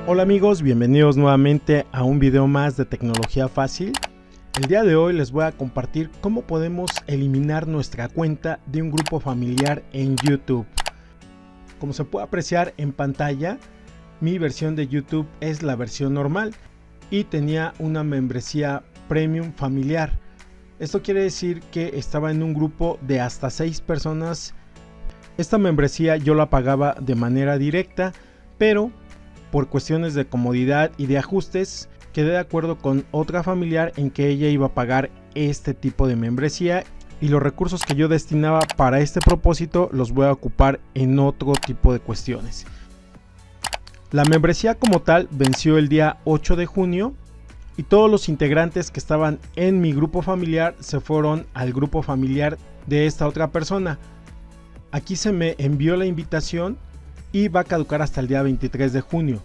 Hola amigos, bienvenidos nuevamente a un video más de tecnología fácil. El día de hoy les voy a compartir cómo podemos eliminar nuestra cuenta de un grupo familiar en YouTube. Como se puede apreciar en pantalla, mi versión de YouTube es la versión normal y tenía una membresía premium familiar. Esto quiere decir que estaba en un grupo de hasta 6 personas. Esta membresía yo la pagaba de manera directa, pero por cuestiones de comodidad y de ajustes quedé de acuerdo con otra familiar en que ella iba a pagar este tipo de membresía y los recursos que yo destinaba para este propósito los voy a ocupar en otro tipo de cuestiones. La membresía como tal venció el día 8 de junio y todos los integrantes que estaban en mi grupo familiar se fueron al grupo familiar de esta otra persona. Aquí se me envió la invitación y va a caducar hasta el día 23 de junio.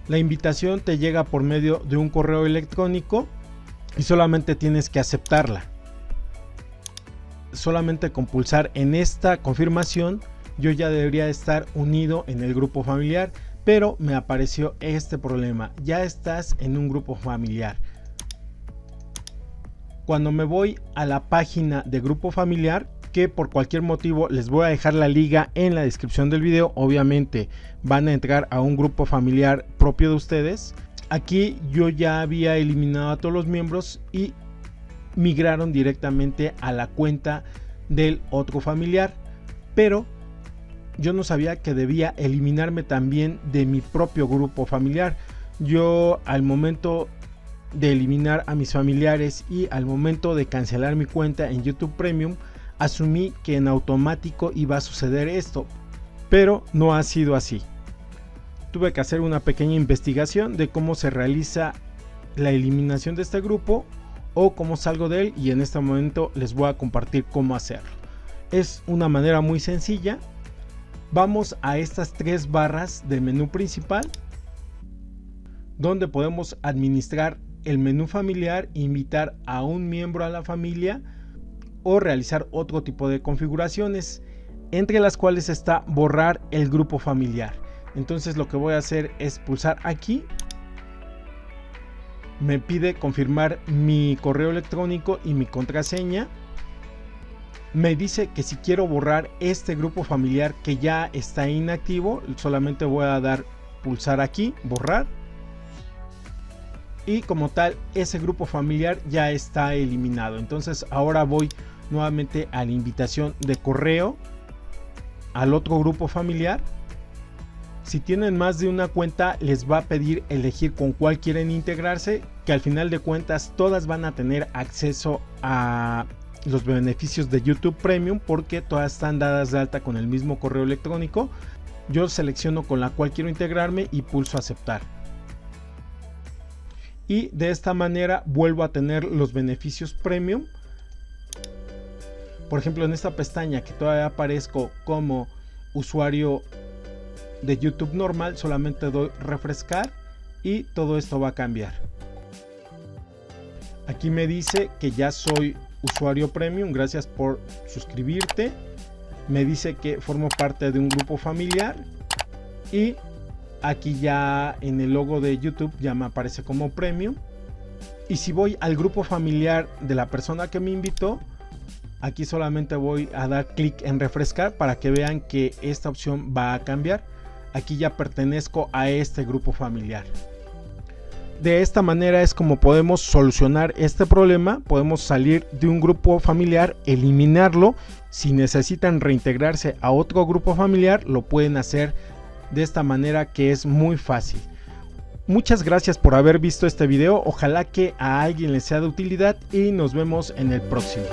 La invitación te llega por medio de un correo electrónico y solamente tienes que aceptarla. Solamente con pulsar en esta confirmación yo ya debería estar unido en el grupo familiar, pero me apareció este problema: ya estás en un grupo familiar. Cuando me voy a la página de grupo familiar, que por cualquier motivo les voy a dejar la liga en la descripción del video, obviamente van a entrar a un grupo familiar propio de ustedes. Aquí yo ya había eliminado a todos los miembros y migraron directamente a la cuenta del otro familiar, pero yo no sabía que debía eliminarme también de mi propio grupo familiar. Yo, al momento de eliminar a mis familiares y al momento de cancelar mi cuenta en YouTube Premium, asumí que en automático iba a suceder esto, pero no ha sido así. Tuve que hacer una pequeña investigación de cómo se realiza la eliminación de este grupo o cómo salgo de él, y en este momento les voy a compartir cómo hacerlo. Es una manera muy sencilla. Vamos a estas 3 barras del menú principal, donde podemos administrar el menú familiar, invitar a un miembro a la familia o realizar otro tipo de configuraciones, entre las cuales está borrar el grupo familiar. Entonces lo que voy a hacer es pulsar aquí. Me pide confirmar mi correo electrónico y mi contraseña. Me dice que si quiero borrar este grupo familiar que ya está inactivo, solamente voy a dar pulsar aquí, borrar. Y como tal, ese grupo familiar ya está eliminado. Entonces ahora voy nuevamente a la invitación de correo al otro grupo familiar. Si tienen más de una cuenta, les va a pedir elegir con cuál quieren integrarse, que al final de cuentas todas van a tener acceso a los beneficios de YouTube Premium, porque todas están dadas de alta con el mismo correo electrónico. Yo selecciono con la cual quiero integrarme y pulso aceptar. Y de esta manera vuelvo a tener los beneficios Premium. Por ejemplo, en esta pestaña que todavía aparezco como usuario de YouTube normal, solamente doy refrescar y todo esto va a cambiar. Aquí me dice que ya soy usuario Premium, gracias por suscribirte. Me dice que formo parte de un grupo familiar y aquí ya en el logo de YouTube ya me aparece como Premium. Y si voy al grupo familiar de la persona que me invitó, aquí solamente voy a dar clic en refrescar para que vean que esta opción va a cambiar. Aquí ya pertenezco a este grupo familiar. De esta manera es como podemos solucionar este problema. Podemos salir de un grupo familiar, eliminarlo. Si necesitan reintegrarse a otro grupo familiar, lo pueden hacer de esta manera, que es muy fácil. Muchas gracias por haber visto este video. Ojalá que a alguien les sea de utilidad y nos vemos en el próximo.